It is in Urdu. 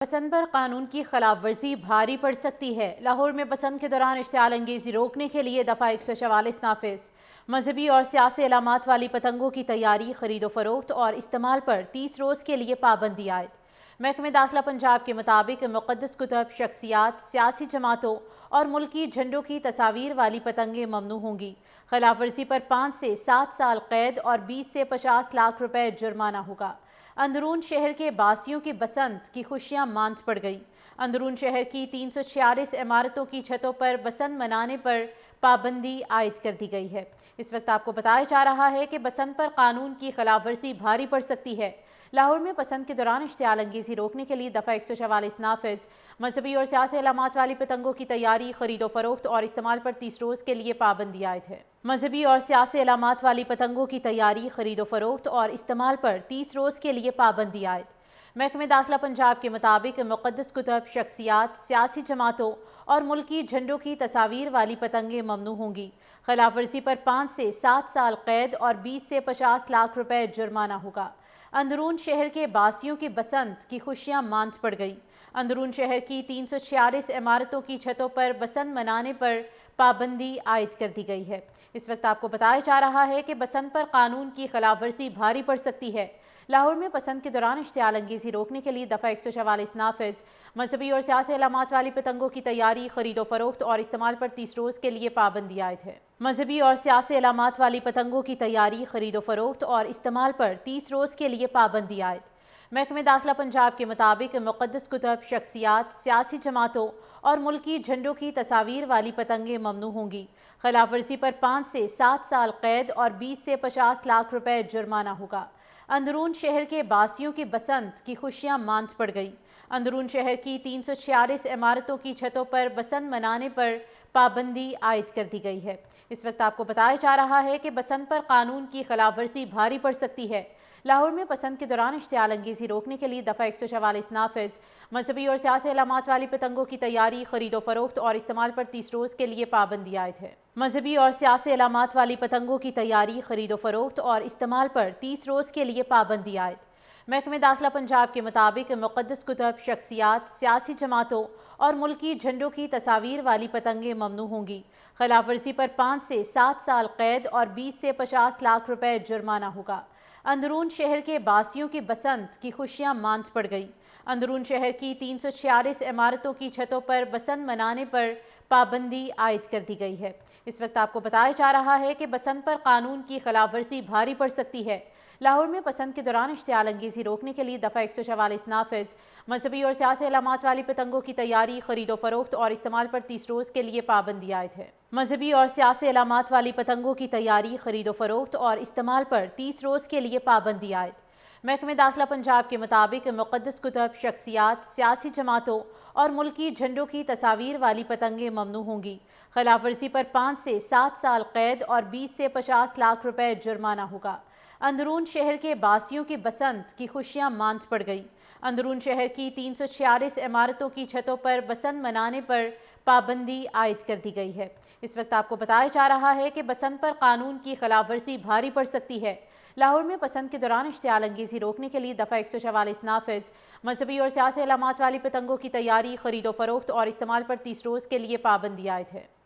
پسند پر قانون کی خلاف ورزی بھاری پڑ سکتی ہے۔ لاہور میں پسند کے دوران اشتعال انگیزی روکنے کے لیے دفعہ 144 نافذ۔ مذہبی اور سیاسی علامات والی پتنگوں کی تیاری، خرید و فروخت اور استعمال پر 30 روز کے لیے پابندی عائد۔ محکمہ داخلہ پنجاب کے مطابق مقدس کتب، شخصیات، سیاسی جماعتوں اور ملکی جھنڈوں کی تصاویر والی پتنگیں ممنوع ہوں گی۔ خلاف ورزی پر 5 سے 7 سال قید اور 20 سے 50 لاکھ روپے جرمانہ ہوگا۔ اندرون شہر کے باسیوں کی بسنت کی خوشیاں ماند پڑ گئی۔ اندرون شہر کی 346 عمارتوں کی چھتوں پر بسنت منانے پر پابندی عائد کر دی گئی ہے۔ اس وقت آپ کو بتایا جا رہا ہے کہ بسنت پر قانون کی خلاف ورزی بھاری پڑ سکتی ہے۔ لاہور میں پسند کے دوران اشتعال انگیزی روکنے کے لیے دفعہ 144 نافذ۔ مذہبی اور سیاسی علامات والی پتنگوں کی تیاری، خرید و فروخت اور استعمال پر 30 روز کے لیے پابندی عائد ہے۔ مذہبی اور سیاسی علامات والی پتنگوں کی تیاری، خرید و فروخت اور استعمال پر 30 روز کے لیے پابندی عائد۔ محکمہ داخلہ پنجاب کے مطابق مقدس کتب، شخصیات، سیاسی جماعتوں اور ملکی جھنڈوں کی تصاویر والی پتنگیں ممنوع ہوں گی۔ خلاف ورزی پر 5 سے 7 سال قید اور 20 سے 50 لاکھ روپے جرمانہ ہوگا۔ اندرون شہر کے باسیوں کی بسنت کی خوشیاں ماند پڑ گئی۔ اندرون شہر کی 346 عمارتوں کی چھتوں پر بسنت منانے پر پابندی عائد کر دی گئی ہے۔ اس وقت آپ کو بتایا جا رہا ہے کہ بسنت پر قانون کی خلاف ورزی بھاری پڑ سکتی ہے۔ لاہور میں پسند کے دوران اشتعال انگیزی روکنے کے لیے دفعہ 144 نافذ۔ مذہبی اور سیاسی علامات والی پتنگوں کی تیاری، خرید و فروخت اور استعمال پر 30 روز کے لیے پابندی عائد ہے۔ مذہبی اور سیاسی علامات والی پتنگوں کی تیاری، خرید و فروخت اور استعمال پر 30 روز کے لیے پابندی عائد۔ محکمہ داخلہ پنجاب کے مطابق مقدس کتب، شخصیات، سیاسی جماعتوں اور ملکی جھنڈوں کی تصاویر والی پتنگیں ممنوع ہوں گی۔ خلاف ورزی پر 5 سے 7 سال قید اور 20 سے 50 لاکھ روپے جرمانہ ہوگا۔ اندرون شہر کے باسیوں کی بسنت کی خوشیاں ماند پڑ گئی۔ اندرون شہر کی 346 عمارتوں کی چھتوں پر بسنت منانے پر پابندی عائد کر دی گئی ہے۔ اس وقت آپ کو بتایا جا رہا ہے کہ بسنت پر قانون کی خلاف ورزی بھاری پڑ سکتی ہے۔ لاہور میں پسند کے دوران اشتعال انگیزی روکنے کے لیے دفعہ 144 نافذ۔ مذہبی اور سیاسی علامات والی پتنگوں کی تیاری، خرید و فروخت اور استعمال پر 30 روز کے لیے پابندی عائد ہے۔ مذہبی اور سیاسی علامات والی پتنگوں کی تیاری، خرید و فروخت اور استعمال پر 30 روز کے لیے پابندی عائد۔ محکمہ داخلہ پنجاب کے مطابق مقدس کتب، شخصیات، سیاسی جماعتوں اور ملکی جھنڈوں کی تصاویر والی پتنگیں ممنوع ہوں گی۔ خلاف ورزی پر 5 سے 7 سال قید اور 20 سے 50 لاکھ روپے جرمانہ ہوگا۔ اندرون شہر کے باسیوں کی بسنت کی خوشیاں ماند پڑ گئی۔ اندرون شہر کی 346 عمارتوں کی چھتوں پر بسنت منانے پر پابندی عائد کر دی گئی ہے۔ اس وقت آپ کو بتایا جا رہا ہے کہ بسنت پر قانون کی خلاف ورزی بھاری پڑ سکتی ہے۔ لاہور میں پسند کے دوران اشتعال انگیزی روکنے کے لیے دفعہ 144 نافذ۔ مذہبی اور سیاسی علامات والی پتنگوں کی تیاری، خرید و فروخت اور استعمال پر 30 روز کے لیے پابندی عائد ہے۔ مذہبی اور سیاسی علامات والی پتنگوں کی تیاری، خرید و فروخت اور استعمال پر 30 روز کے لیے پابندی عائد۔ محکمہ داخلہ پنجاب کے مطابق مقدس کتب، شخصیات، سیاسی جماعتوں اور ملکی جھنڈوں کی تصاویر والی پتنگیں ممنوع ہوں گی۔ خلاف ورزی پر 5 سے 7 سال قید اور 20 سے 50 لاکھ روپے جرمانہ ہوگا۔ اندرون شہر کے باسیوں کی بسنت کی خوشیاں ماند پڑ گئی۔ اندرون شہر کی 346 عمارتوں کی چھتوں پر بسنت منانے پر پابندی عائد کر دی گئی ہے۔ اس وقت آپ کو بتایا جا رہا ہے کہ بسنت پر قانون کی خلاف ورزی بھاری پڑ سکتی ہے۔ لاہور میں پسند کے دوران اشتعال انگیزی روکنے کے لیے دفعہ 144 نافذ۔ مذہبی اور سیاسی علامات والی پتنگوں کی تیاری، خرید و فروخت اور استعمال پر 30 روز کے لیے پابندی عائد ہے۔